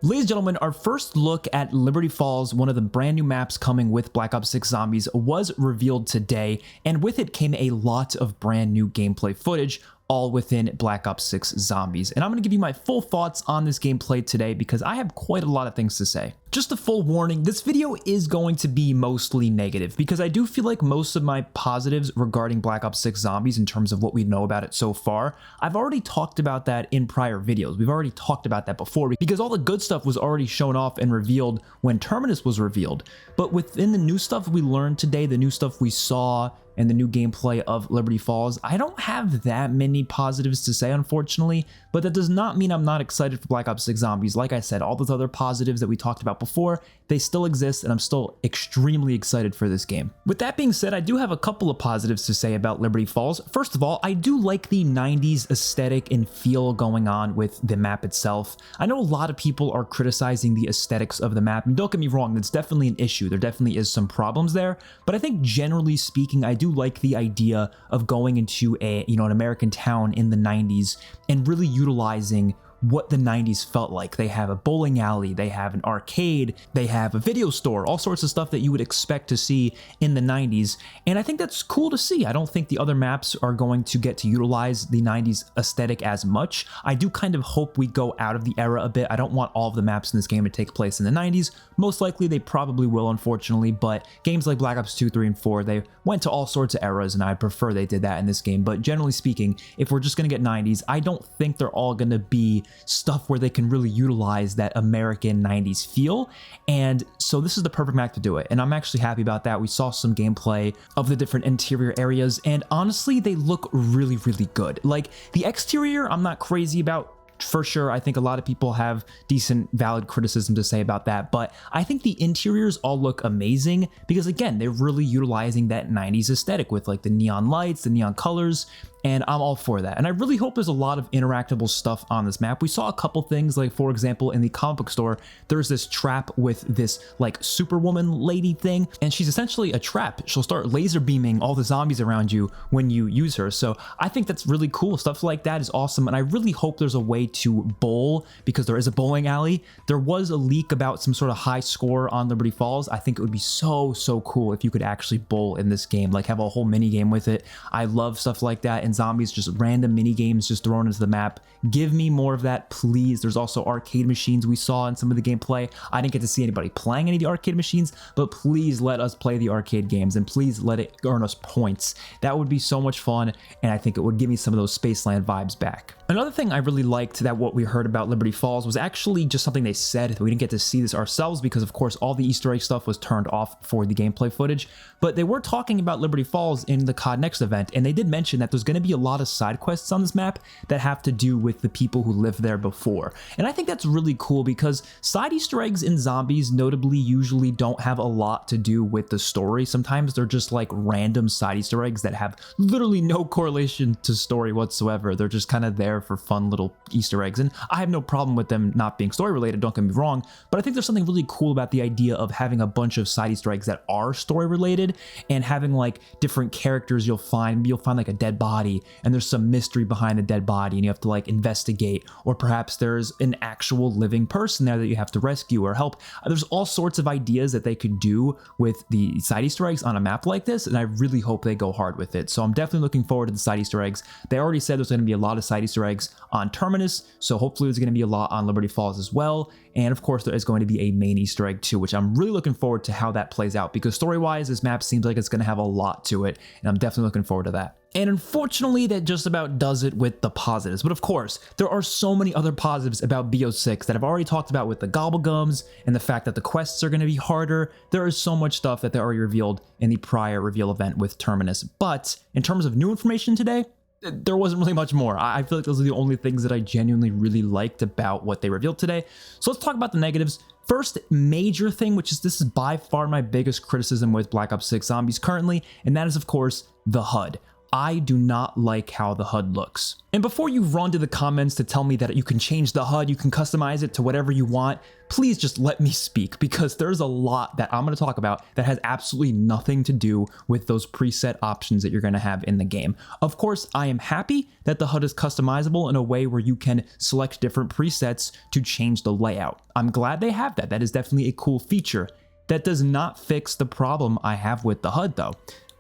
Ladies and gentlemen, our first look at Liberty Falls, one of the brand new maps coming with Black Ops 6 Zombies, was revealed today, and with it came a lot of brand new gameplay footage, all within Black Ops 6 Zombies. And I'm going to give you my full thoughts on this gameplay today because I have quite a lot of things to say. Just a full warning, this video is going to be mostly negative because I do feel like most of my positives regarding Black Ops 6 Zombies in terms of what we know about it so far, I've already talked about that in prior videos. We've already talked about that before because all the good stuff was already shown off and revealed when Terminus was revealed. But within the new stuff we learned today, the new stuff we saw, and the new gameplay of Liberty Falls, I don't have that many positives to say, unfortunately, but that does not mean I'm not excited for Black Ops 6 Zombies. Like I said, all those other positives that we talked about before, they still exist, and I'm still extremely excited for this game. With that being said, I do have a couple of positives to say about Liberty Falls. First of all, I do like the 90s aesthetic and feel going on with the map itself. I know a lot of people are criticizing the aesthetics of the map, and don't get me wrong, that's definitely an issue. There definitely is some problems there, but I think generally speaking, I do like the idea of going into an American town in the 90s and really utilizing what the 90s felt like. They have a bowling alley, they have an arcade, they have a video store, all sorts of stuff that you would expect to see in the 90s, and I think that's cool to see. I don't think the other maps are going to get to utilize the 90s aesthetic as much. I do kind of hope we go out of the era a bit. I don't want all of the maps in this game to take place in the 90s. Most likely they probably will, unfortunately, but games like Black Ops 2, 3, and 4, they went to all sorts of eras, and I prefer they did that in this game. But generally speaking, if we're just going to get 90s, I don't think they're all going to be stuff where they can really utilize that American 90s feel, and so this is the perfect map to do it, and I'm actually happy about that. We saw some gameplay of the different interior areas, and honestly, they look really, really good. Like, the exterior, I'm not crazy about. For sure, I think a lot of people have decent, valid criticism to say about that, but I think the interiors all look amazing because, again, they're really utilizing that 90s aesthetic with like the neon lights, the neon colors, and I'm all for that. And I really hope there's a lot of interactable stuff on this map. We saw a couple things, like for example, in the comic book store, there's this trap with this like superwoman lady thing, and she's essentially a trap. She'll start laser beaming all the zombies around you when you use her. So I think that's really cool. Stuff like that is awesome, and I really hope there's a way to bowl because there is a bowling alley. There was a leak about some sort of high score on Liberty Falls. I think it would be so cool if you could actually bowl in this game, like have a whole mini game with it. I love stuff like that, and Zombies, just random mini games just thrown into the map. Give me more of that, please. There's also arcade machines we saw in some of the gameplay. I didn't get to see anybody playing any of the arcade machines, but please let us play the arcade games and please let it earn us points. That would be so much fun, and I think it would give me some of those Spaceland vibes back. Another thing I really liked that what we heard about Liberty Falls was actually just something they said. We didn't get to see this ourselves because, of course, all the Easter egg stuff was turned off for the gameplay footage, but they were talking about Liberty Falls in the COD Next event, and they did mention that there's going to be a lot of side quests on this map that have to do with the people who lived there before. And I think that's really cool because side Easter eggs in Zombies notably usually don't have a lot to do with the story. Sometimes they're just like random side Easter eggs that have literally no correlation to story whatsoever. They're just kind of there for fun little Easter eggs, and I have no problem with them not being story related, don't get me wrong, but I think there's something really cool about the idea of having a bunch of side Easter eggs that are story related and having like different characters you'll find like a dead body, and there's some mystery behind the dead body and you have to like investigate, or perhaps there's an actual living person there that you have to rescue or help. There's all sorts of ideas that they could do with the side Easter eggs on a map like this, and I really hope they go hard with it. So I'm definitely looking forward to the side Easter eggs. They already said there's going to be a lot of side Easter eggs on Terminus, so hopefully there's going to be a lot on Liberty Falls as well. And of course, there is going to be a main Easter egg too, which I'm really looking forward to how that plays out because story-wise, this map seems like it's going to have a lot to it, and I'm definitely looking forward to that. And unfortunately, that just about does it with the positives. But of course, there are so many other positives about BO6 that I've already talked about with the gobblegums and the fact that the quests are going to be harder. There is so much stuff that they already revealed in the prior reveal event with Terminus. But in terms of new information today, there wasn't really much more. I feel like those are the only things that I genuinely really liked about what they revealed today. So let's talk about the negatives. First major thing, this is by far my biggest criticism with Black Ops 6 Zombies currently, and that is, of course, the HUD. I do not like how the HUD looks. And before you run to the comments to tell me that you can change the HUD, you can customize it to whatever you want, please just let me speak, because there's a lot that I'm going to talk about that has absolutely nothing to do with those preset options that you're going to have in the game. Of course, I am happy that the HUD is customizable in a way where you can select different presets to change the layout. I'm glad they have that. That is definitely a cool feature. That does not fix the problem I have with the HUD though.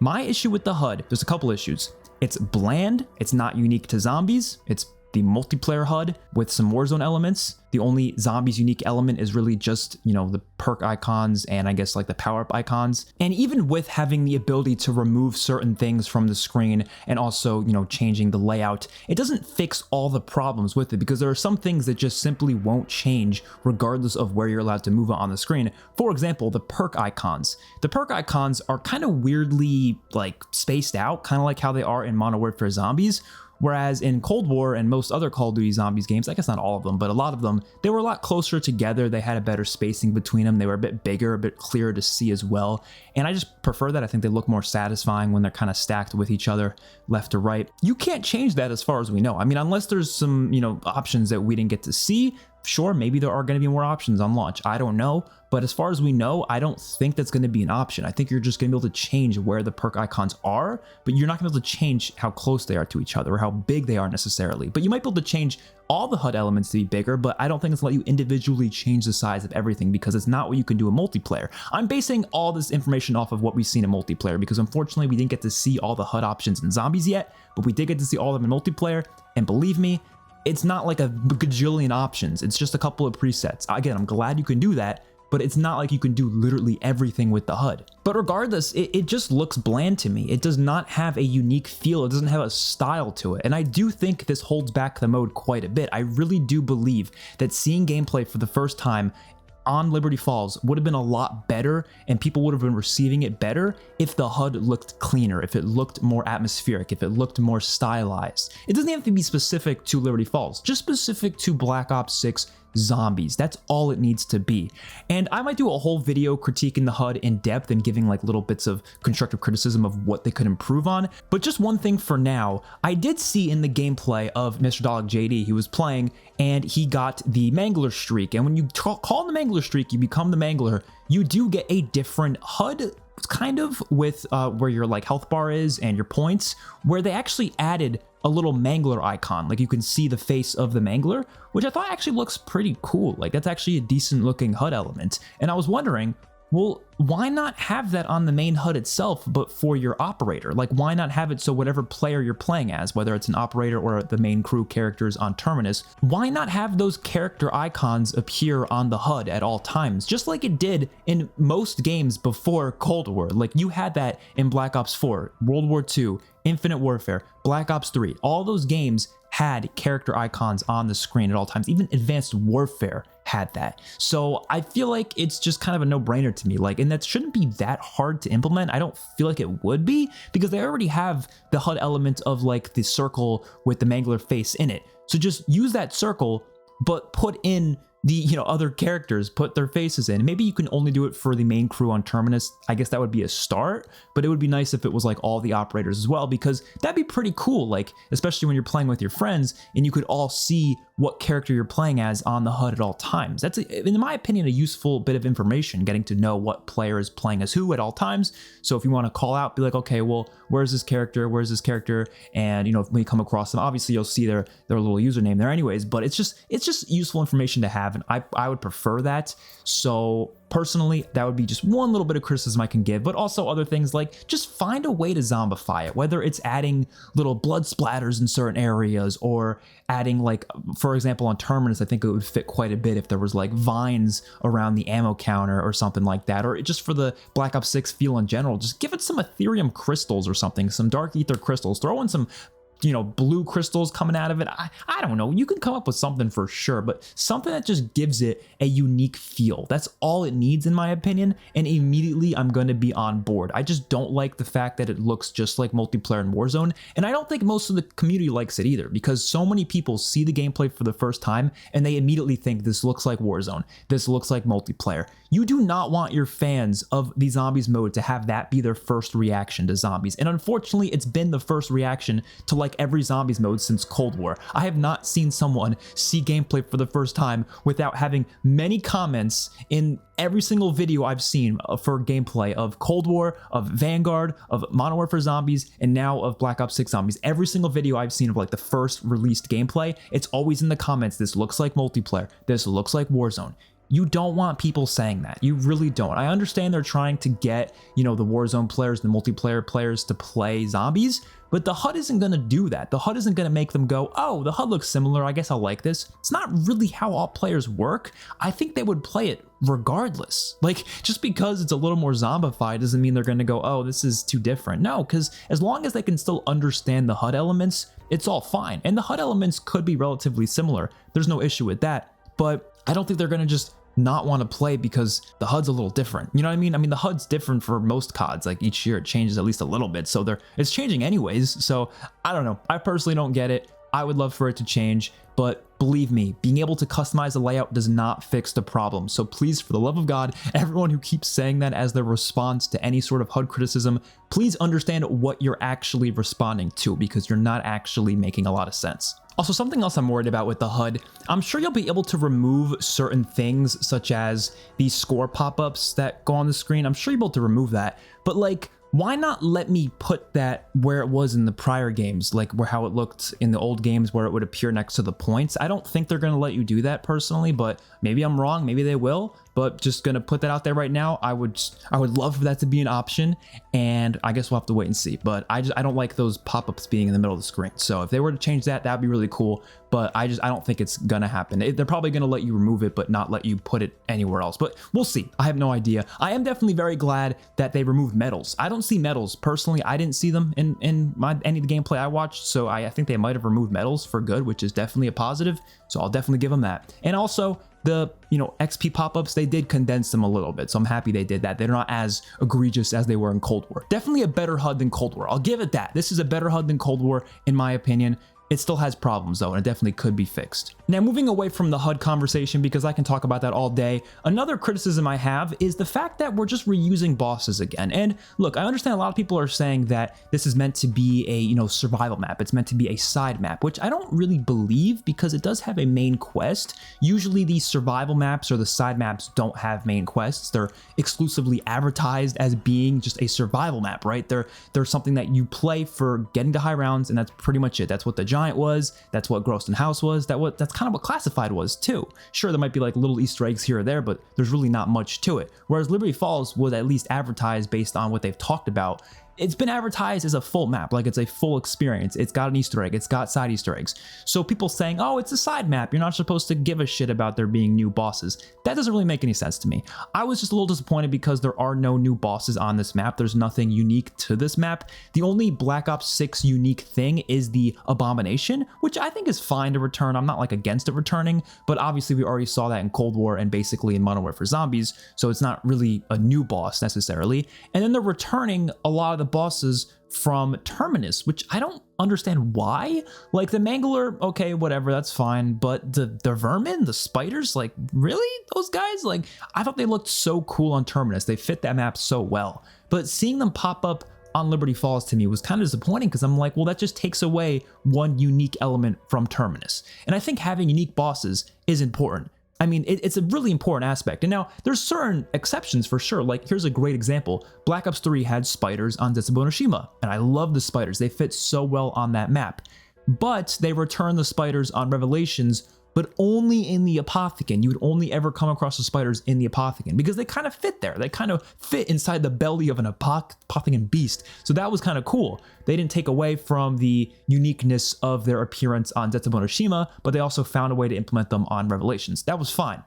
My issue with the HUD, there's a couple issues. It's bland, it's not unique to zombies, it's the multiplayer HUD with some Warzone elements. The only zombies unique element is really just, you know, the perk icons and I guess like the power-up icons. And even with having the ability to remove certain things from the screen and also, you know, changing the layout, it doesn't fix all the problems with it, because there are some things that just simply won't change regardless of where you're allowed to move on the screen. For example, the perk icons. The perk icons are kind of weirdly like spaced out, kind of like how they are in Modern Warfare Zombies. Whereas in Cold War and most other Call of Duty Zombies games, I guess not all of them, but a lot of them, they were a lot closer together. They had a better spacing between them. They were a bit bigger, a bit clearer to see as well. And I just prefer that. I think they look more satisfying when they're kind of stacked with each other left to right. You can't change that as far as we know. I mean, unless there's some, you know, options that we didn't get to see. Sure, maybe there are going to be more options on launch. I don't know. But as far as we know, I don't think that's going to be an option. I think you're just going to be able to change where the perk icons are, but you're not going to be able to change how close they are to each other or how big they are necessarily. But you might be able to change all the HUD elements to be bigger, but I don't think it's going to let you individually change the size of everything, because it's not what you can do in multiplayer. I'm basing all this information off of what we've seen in multiplayer, because unfortunately we didn't get to see all the HUD options in zombies yet, but we did get to see all of them in multiplayer. And believe me, it's not like a gajillion options. It's just a couple of presets. Again, I'm glad you can do that, but it's not like you can do literally everything with the HUD. But regardless, it just looks bland to me. It does not have a unique feel. It doesn't have a style to it. And I do think this holds back the mode quite a bit. I really do believe that seeing gameplay for the first time on Liberty Falls would have been a lot better, and people would have been receiving it better if the HUD looked cleaner, if it looked more atmospheric, if it looked more stylized. It doesn't have to be specific to Liberty Falls, just specific to Black Ops 6 Zombies. That's all it needs to be. And I might do a whole video critiquing the HUD in depth and giving like little bits of constructive criticism of what they could improve on. But just one thing for now, I did see in the gameplay of Mr. Dog JD, he was playing and he got the Mangler streak. And when you call the Mangler streak, you become the Mangler, you do get a different HUD kind of with where your like health bar is and your points, where they actually added a little Mangler icon. Like you can see the face of the Mangler, which I thought actually looks pretty cool. Like that's actually a decent looking HUD element. And I was wondering, well, why not have that on the main HUD itself, but for your operator? Like, why not have it so whatever player you're playing as, whether it's an operator or the main crew characters on Terminus, why not have those character icons appear on the HUD at all times, just like it did in most games before Cold War? Like you had that in Black Ops 4, World War II, Infinite Warfare, Black Ops 3, all those games had character icons on the screen at all times. Even Advanced Warfare had that. So I feel like it's just kind of a no-brainer to me. Like, and that shouldn't be that hard to implement. I don't feel like it would be, because they already have the HUD element of like the circle with the Mangler face in it. So just use that circle, but put in the, you know, other characters, put their faces in. Maybe you can only do it for the main crew on Terminus. I guess that would be a start, but it would be nice if it was like all the operators as well, because that'd be pretty cool. Like, especially when you're playing with your friends and you could all see what character you're playing as on the HUD at all times. That's, in my opinion, a useful bit of information, getting to know what player is playing as who at all times. So if you want to call out, be like, okay, well, where's this character? Where's this character? And, you know, when you come across them, obviously you'll see their little username there anyways, but it's just useful information to have. And I would prefer that. So personally, that would be just one little bit of criticism I can give, but also other things like just find a way to zombify it, whether it's adding little blood splatters in certain areas or adding, like, for example, on Terminus, I think it would fit quite a bit if there was like vines around the ammo counter or something like that, or just for the Black Ops 6 feel in general, just give it some Ethereum crystals or something, some dark ether crystals, throw in some blue crystals coming out of it. I don't know. You can come up with something for sure, but something that just gives it a unique feel. That's all it needs, in my opinion. And immediately I'm going to be on board. I just don't like the fact that it looks just like multiplayer in Warzone. And I don't think most of the community likes it either, because so many people see the gameplay for the first time and they immediately think this looks like Warzone. This looks like multiplayer. You do not want your fans of the zombies mode to have that be their first reaction to zombies. And unfortunately, it's been the first reaction to like every zombies mode since Cold War. I have not seen someone see gameplay for the first time without having many comments in every single video I've seen for gameplay of Cold War, of Vanguard, of Modern Warfare Zombies, and now of Black Ops 6 Zombies. Every single video I've seen of like the first released gameplay, it's always in the comments, this looks like multiplayer, this looks like Warzone. You don't want people saying that. You really don't. I understand they're trying to get, the Warzone players, the multiplayer players to play zombies, but the HUD isn't going to do that. The HUD isn't going to make them go, oh, the HUD looks similar, I guess I'll like this. It's not really how all players work. I think they would play it regardless. Like, just because it's a little more zombified doesn't mean they're going to go, oh, this is too different. No, because as long as they can still understand the HUD elements, it's all fine. And the HUD elements could be relatively similar. There's no issue with that. But I don't think they're going to just not want to play because the HUD's a little different. You know what I mean? I mean, the HUD's different for most CODs. Like each year it changes at least a little bit. So it's changing anyways. So I don't know. I personally don't get it. I would love for it to change, but believe me, being able to customize the layout does not fix the problem. So please, for the love of God, everyone who keeps saying that as their response to any sort of HUD criticism, please understand what you're actually responding to, because you're not actually making a lot of sense. Also, something else I'm worried about with the HUD, I'm sure you'll be able to remove certain things such as these score pop-ups that go on the screen. I'm sure you'll be able to remove that, but like, why not let me put that where it was in the prior games, like how it looked in the old games where it would appear next to the points? I don't think they're going to let you do that personally, but maybe I'm wrong, maybe they will, but just going to put that out there right now. I would love for that to be an option, and I guess we'll have to wait and see. But I don't like those pop-ups being in the middle of the screen. So if they were to change that, that'd be really cool, but I don't think it's going to happen. They're probably going to let you remove it, but not let you put it anywhere else. But we'll see. I have no idea. I am definitely very glad that they removed medals. I don't see medals personally. I didn't see them in any of the gameplay I watched, so I think they might have removed medals for good, which is definitely a positive. So I'll definitely give them that. And also the XP pop-ups, they did condense them a little bit, so I'm happy they did that. They're not as egregious as they were in Cold War. Definitely a better HUD than Cold War. I'll give it that. This is a better HUD than Cold War, in my opinion. It still has problems though, and it definitely could be fixed. Now, moving away from the HUD conversation, because I can talk about that all day, another criticism I have is the fact that we're just reusing bosses again. And look, I understand a lot of people are saying that this is meant to be a survival map. It's meant to be a side map, which I don't really believe, because it does have a main quest. Usually these survival maps or the side maps don't have main quests. They're exclusively advertised as being just a survival map, right? They're something that you play for getting to high rounds, and that's pretty much it. That's what the Giant was, that's what Groston House was, that's kind of what Classified was too. Sure, there might be like little Easter eggs here or there, but there's really not much to it. Whereas Liberty Falls was at least advertised based on what they've talked about. It's been advertised as a full map, like it's a full experience. It's got an Easter egg, it's got side Easter eggs. So people saying, oh, it's a side map, you're not supposed to give a shit about there being new bosses. That doesn't really make any sense to me. I was just a little disappointed because there are no new bosses on this map. There's nothing unique to this map. The only Black Ops 6 unique thing is the Abomination, which I think is fine to return. I'm not like against it returning, but obviously we already saw that in Cold War and basically in Modern Warfare Zombies, so it's not really a new boss necessarily. And then they're returning a lot of the bosses from Terminus, which I don't understand why. Like the Mangler, okay, whatever, that's fine, but the vermin, the spiders, like really? Those guys? Like, I thought they looked so cool on Terminus. They fit that map so well. But seeing them pop up on Liberty Falls to me was kind of disappointing, because I'm like, well, that just takes away one unique element from Terminus. And I think having unique bosses is important. I mean, it's a really important aspect. And now there's certain exceptions for sure. Like here's a great example. Black Ops 3 had spiders on Zetsubonoshima, and I love the spiders. They fit so well on that map. But they return the spiders on Revelations, but only in the Apothecon. You would only ever come across the spiders in the Apothecon because they kind of fit there. They kind of fit inside the belly of an Apothecon beast. So that was kind of cool. They didn't take away from the uniqueness of their appearance on Zetsubonoshima, but they also found a way to implement them on Revelations. That was fine.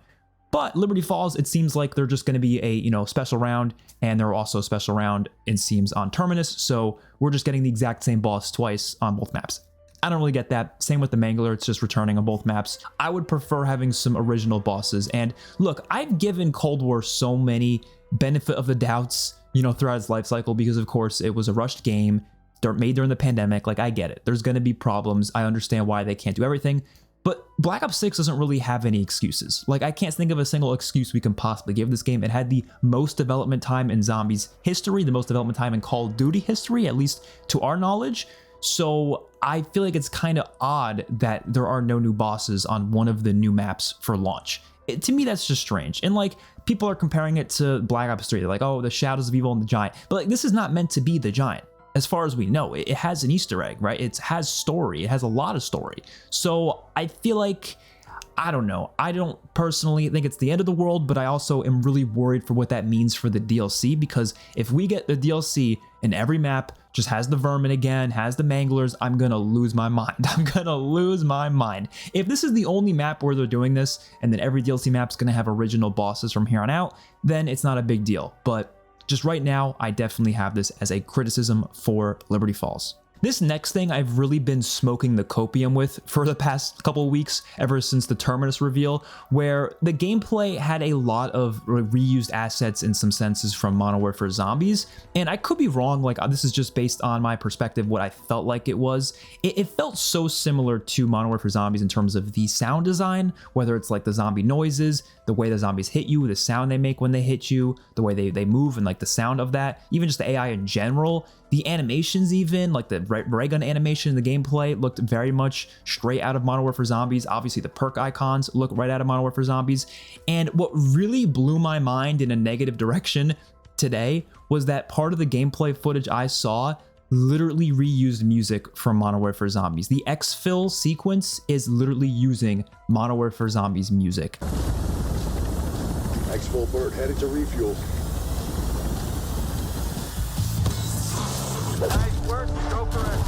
But Liberty Falls, it seems like they're just going to be a special round, and there are also a special round, it seems, on Terminus. So we're just getting the exact same boss twice on both maps. I don't really get that. Same with the Mangler, it's just returning on both maps. I would prefer having some original bosses. And look, I've given Cold War so many benefit of the doubts, you know, throughout its life cycle, because of course it was a rushed game. They're made during the pandemic. Like, I get it. There's going to be problems. I understand why they can't do everything. But Black Ops 6 doesn't really have any excuses. Like, I can't think of a single excuse we can possibly give this game. It had the most development time in Zombies history, the most development time in Call of Duty history, at least to our knowledge. So I feel like it's kind of odd that there are no new bosses on one of the new maps for launch. To me, that's just strange. And like, people are comparing it to Black Ops 3. They're like, oh, the Shadows of Evil and the Giant. But like, this is not meant to be the Giant. As far as we know, it has an Easter egg, right? It has story. It has a lot of story. So I feel like, I don't know. I don't personally think it's the end of the world, but I also am really worried for what that means for the DLC, because if we get the DLC and every map just has the vermin again, has the manglers, I'm gonna lose my mind. I'm gonna lose my mind. If this is the only map where they're doing this, and then every DLC map's gonna have original bosses from here on out, then it's not a big deal. But just right now, I definitely have this as a criticism for Liberty Falls. This next thing I've really been smoking the copium with for the past couple of weeks, ever since the Terminus reveal, where the gameplay had a lot of reused assets in some senses from Modern Warfare Zombies. And I could be wrong, like this is just based on my perspective, what I felt like it was. It felt so similar to Modern Warfare Zombies in terms of the sound design, whether it's like the zombie noises, the way the zombies hit you, the sound they make when they hit you, the way they move and like the sound of that, even just the AI in general. The animations, even like the ray gun animation in the gameplay, looked very much straight out of Modern Warfare Zombies. Obviously, the perk icons look right out of Modern Warfare Zombies. And what really blew my mind in a negative direction today was that part of the gameplay footage I saw literally reused music from Modern Warfare Zombies. The exfil sequence is literally using Modern Warfare Zombies music. Exfil bird headed to refuel. Nice work, go for it.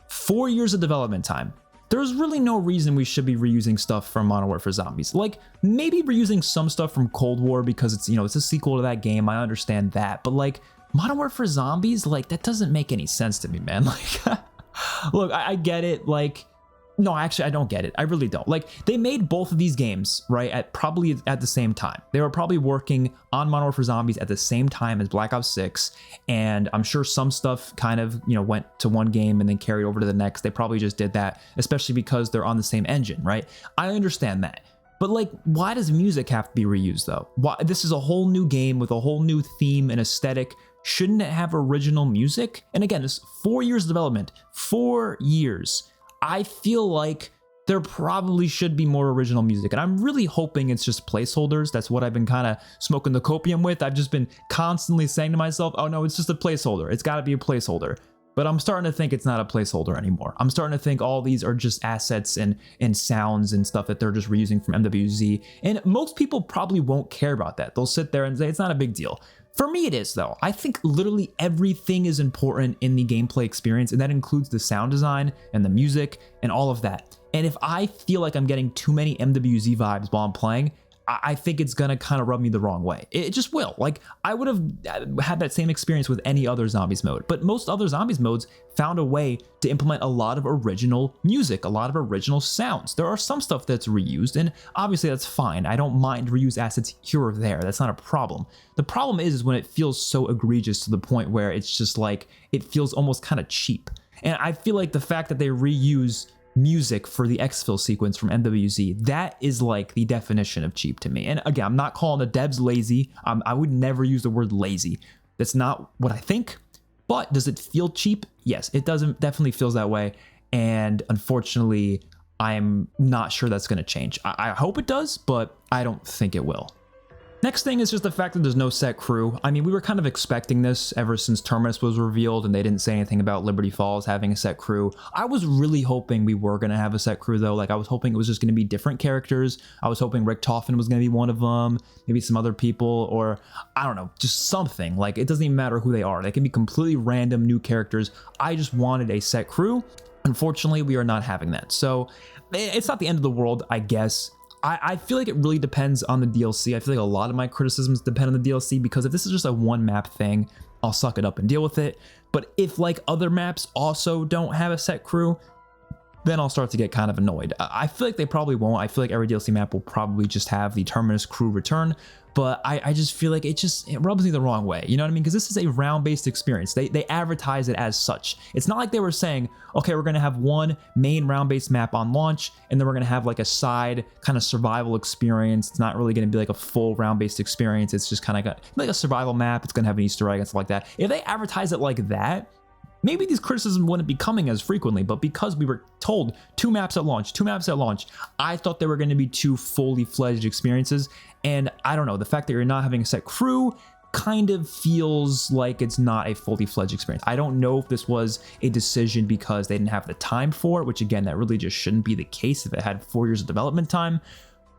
Four years of development time. There's really no reason we should be reusing stuff from Modern Warfare Zombies. Like, maybe reusing some stuff from Cold War because it's, you know, it's a sequel to that game. I understand that. But like, Modern Warfare Zombies, like, that doesn't make any sense to me, man. Like, look, I get it. Like, no, actually, I don't get it. I really don't. Like, they made both of these games, right, probably at the same time. They were probably working on Modern Warfare Zombies at the same time as Black Ops 6, and I'm sure some stuff kind of, you know, went to one game and then carried over to the next. They probably just did that, especially because they're on the same engine, right? I understand that. But like, why does music have to be reused though? Why? This is a whole new game with a whole new theme and aesthetic. Shouldn't it have original music? And again, this 4 years of development, 4 years. I feel like there probably should be more original music, and I'm really hoping it's just placeholders. That's what I've been kind of smoking the copium with. I've just been constantly saying to myself, oh no, it's just a placeholder. It's got to be a placeholder. But I'm starting to think it's not a placeholder anymore. I'm starting to think all these are just assets and sounds and stuff that they're just reusing from MWZ. And most people probably won't care about that. They'll sit there and say it's not a big deal. For me, it is though. I think literally everything is important in the gameplay experience, and that includes the sound design and the music and all of that. And if I feel like I'm getting too many MWZ vibes while I'm playing, I think it's gonna kind of rub me the wrong way. It just will. Like, I would have had that same experience with any other Zombies mode, but most other Zombies modes found a way to implement a lot of original music, a lot of original sounds. There are some stuff that's reused, and obviously that's fine. I don't mind reused assets here or there. That's not a problem. The problem is when it feels so egregious to the point where it's just like, it feels almost kind of cheap. And I feel like the fact that they reuse music for the exfil sequence from MWZ, that is like the definition of cheap to me. And again, I'm not calling the devs lazy. I would never use the word lazy. That's not what I think. But does it feel cheap? Yes, it doesn't. Definitely feels that way. And unfortunately, I'm not sure that's going to change. I hope it does, but I don't think it will. Next thing is just the fact that there's no set crew. I mean, we were kind of expecting this ever since Terminus was revealed and they didn't say anything about Liberty Falls having a set crew. I was really hoping we were going to have a set crew though. Like, I was hoping it was just going to be different characters. I was hoping Rick Toffin was going to be one of them, maybe some other people, or I don't know, just something. Like, it doesn't even matter who they are. They can be completely random new characters. I just wanted a set crew. Unfortunately, we are not having that. So it's not the end of the world, I guess. I feel like it really depends on the DLC. I feel like a lot of my criticisms depend on the DLC, because if this is just a one map thing, I'll suck it up and deal with it. But if like other maps also don't have a set crew, then I'll start to get kind of annoyed. I feel like they probably won't. I feel like every DLC map will probably just have the Terminus crew return, but I just feel like it rubs me the wrong way. You know what I mean? Because this is a round-based experience. They advertise it as such. It's not like they were saying, okay, we're gonna have one main round-based map on launch, and then we're gonna have like a side kind of survival experience. It's not really gonna be like a full round-based experience. It's just kind of like a survival map. It's gonna have an Easter egg and stuff like that. If they advertise it like that, maybe these criticisms wouldn't be coming as frequently, but because we were told 2 maps at launch, I thought they were going to be 2 fully fledged experiences. And I don't know, the fact that you're not having a set crew kind of feels like it's not a fully fledged experience. I don't know if this was a decision because they didn't have the time for it, which again, that really just shouldn't be the case if it had 4 years of development time.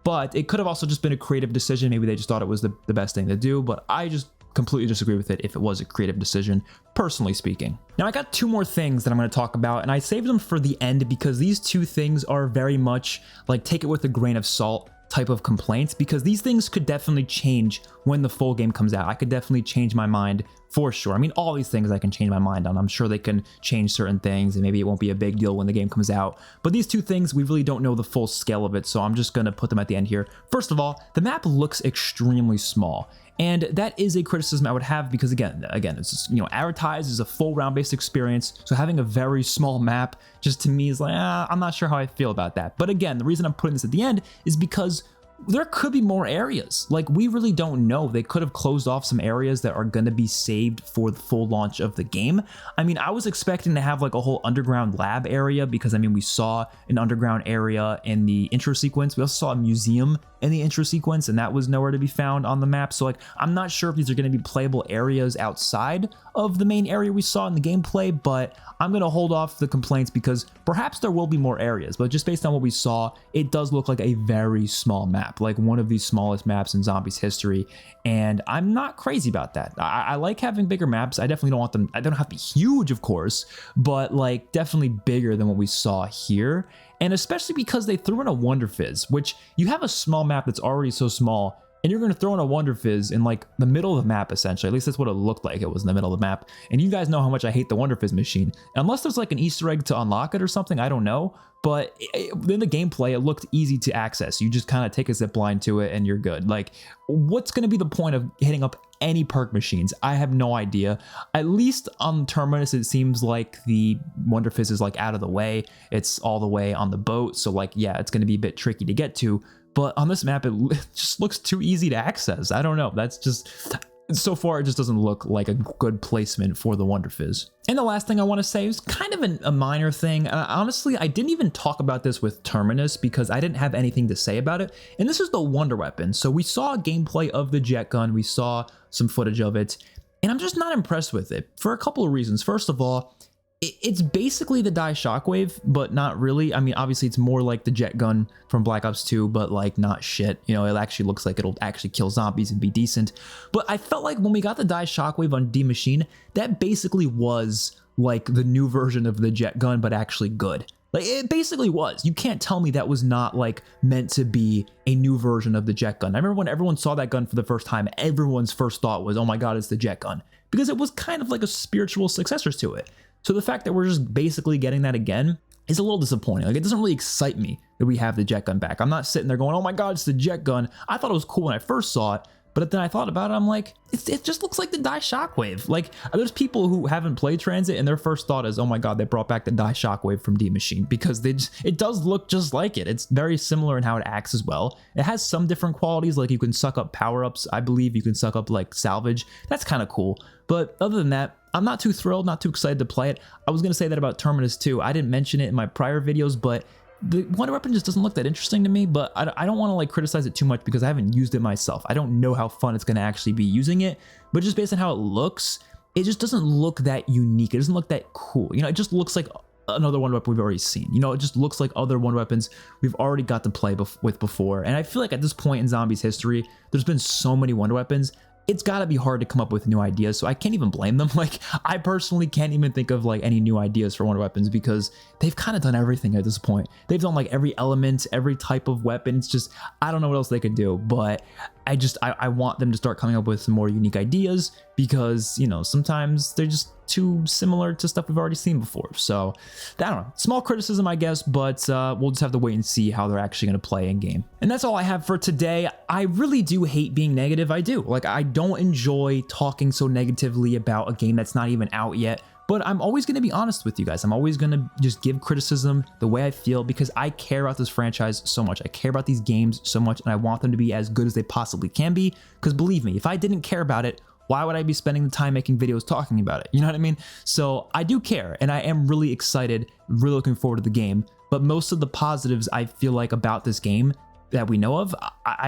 But it could have also just been a creative decision. Maybe they just thought it was the best thing to do, but I just completely disagree with it if it was a creative decision, personally speaking. Now, I got 2 more things that I'm going to talk about, and I saved them for the end because these 2 things are very much like take it with a grain of salt type of complaints, because these things could definitely change when the full game comes out. I could definitely change my mind for sure. I mean, all these things I can change my mind on. I'm sure they can change certain things, and maybe it won't be a big deal when the game comes out. But these 2 things, we really don't know the full scale of it, so I'm just going to put them at the end here. First of all, the map looks extremely small. And that is a criticism I would have because again, it's just, advertised as a full round-based experience. So having a very small map just to me is like, I'm not sure how I feel about that. But again, the reason I'm putting this at the end is because there could be more areas. Like, we really don't know. They could have closed off some areas that are going to be saved for the full launch of the game. I mean, I was expecting to have like a whole underground lab area because, I mean, we saw an underground area in the intro sequence. We also saw a museum in the intro sequence, and that was nowhere to be found on the map. So like, I'm not sure if these are going to be playable areas outside of the main area we saw in the gameplay, but I'm going to hold off the complaints because perhaps there will be more areas. But just based on what we saw, it does look like a very small map, like one of the smallest maps in Zombies history. And I'm not crazy about that. I like having bigger maps. I definitely don't want them, I don't have to be huge, of course, but like definitely bigger than what we saw here. And especially because they threw in a Wonder Fizz, which you have a small map that's already so small, and you're going to throw in a Wonder Fizz in like the middle of the map, essentially. At least that's what it looked like. It was in the middle of the map. And you guys know how much I hate the Wonder Fizz machine. Unless there's like an Easter egg to unlock it or something, I don't know. But in the gameplay, it looked easy to access. You just kind of take a zip line to it and you're good. Like, what's going to be the point of hitting up any perk machines? I have no idea. At least on Terminus, it seems like the Wonder Fizz is like out of the way. It's all the way on the boat. So like, yeah, it's going to be a bit tricky to get to. But on this map, it just looks too easy to access. I don't know. That's just, so far, it just doesn't look like a good placement for the Wonder Fizz. And the last thing I want to say is kind of a minor thing. Honestly, I didn't even talk about this with Terminus because I didn't have anything to say about it. And this is the Wonder Weapon. So we saw a gameplay of the jet gun. We saw some footage of it. And I'm just not impressed with it for a couple of reasons. First of all, it's basically the Die Shockwave, but not really. I mean, obviously it's more like the jet gun from Black Ops 2, but like not shit. You know, it actually looks like it'll actually kill zombies and be decent. But I felt like when we got the Die Shockwave on D Machine, that basically was like the new version of the jet gun, but actually good. Like, it basically was. You can't tell me that was not like meant to be a new version of the jet gun. I remember when everyone saw that gun for the first time, everyone's first thought was, oh my God, it's the jet gun. Because it was kind of like a spiritual successor to it. So the fact that we're just basically getting that again is a little disappointing. Like, it doesn't really excite me that we have the jet gun back. I'm not sitting there going, oh my God, it's the jet gun. I thought it was cool when I first saw it, but then I thought about it, I'm like, it just looks like the Die Shockwave. Like, there's people who haven't played Transit and their first thought is, oh my God, they brought back the Die Shockwave from D Machine, because it does look just like it. It's very similar in how it acts as well. It has some different qualities, like you can suck up power-ups. I believe you can suck up like salvage. That's kind of cool. But other than that, I'm not too thrilled, not too excited to play it. I was going to say that about Terminus 2. I didn't mention it in my prior videos, but the Wonder Weapon just doesn't look that interesting to me. But I don't want to like criticize it too much because I haven't used it myself. I don't know how fun it's going to actually be using it, but just based on how it looks, it just doesn't look that unique. It doesn't look that cool. You know, it just looks like another Wonder Weapon we've already seen. You know, it just looks like other Wonder Weapons we've already got to play with before. And I feel like at this point in Zombies history, there's been so many Wonder Weapons. it's got to be hard to come up with new ideas, so I can't even blame them. Like, I personally can't even think of like any new ideas for wonder weapons because they've kind of done everything at this point. They've done like every element, every type of weapon. It's just, I don't know what else they could do, but I want them to start coming up with some more unique ideas because, you know, sometimes they're just too similar to stuff we've already seen before. So I don't know, small criticism, I guess, but we'll just have to wait and see how they're actually going to play in game. And that's all I have for today. I really do hate being negative. I do. Like, I don't enjoy talking so negatively about a game that's not even out yet. But I'm always going to be honest with you guys. I'm always going to just give criticism the way I feel because I care about this franchise so much. I care about these games so much, and I want them to be as good as they possibly can be. Because believe me, if I didn't care about it, why would I be spending the time making videos talking about it? You know what I mean? So I do care, and I am really excited, really looking forward to the game. But most of the positives I feel like about this game that we know of,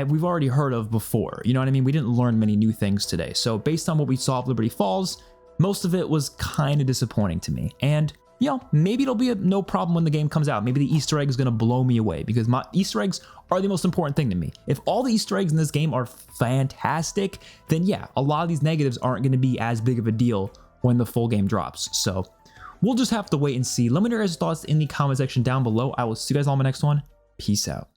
we've already heard of before. You know what I mean? We didn't learn many new things today. So based on what we saw of Liberty Falls, most of it was kind of disappointing to me. And, you know, maybe it'll be no problem when the game comes out. Maybe the Easter egg is going to blow me away because my Easter eggs are the most important thing to me. If all the Easter eggs in this game are fantastic, then yeah, a lot of these negatives aren't going to be as big of a deal when the full game drops. So we'll just have to wait and see. Let me know your guys' thoughts in the comment section down below. I will see you guys all in my next one. Peace out.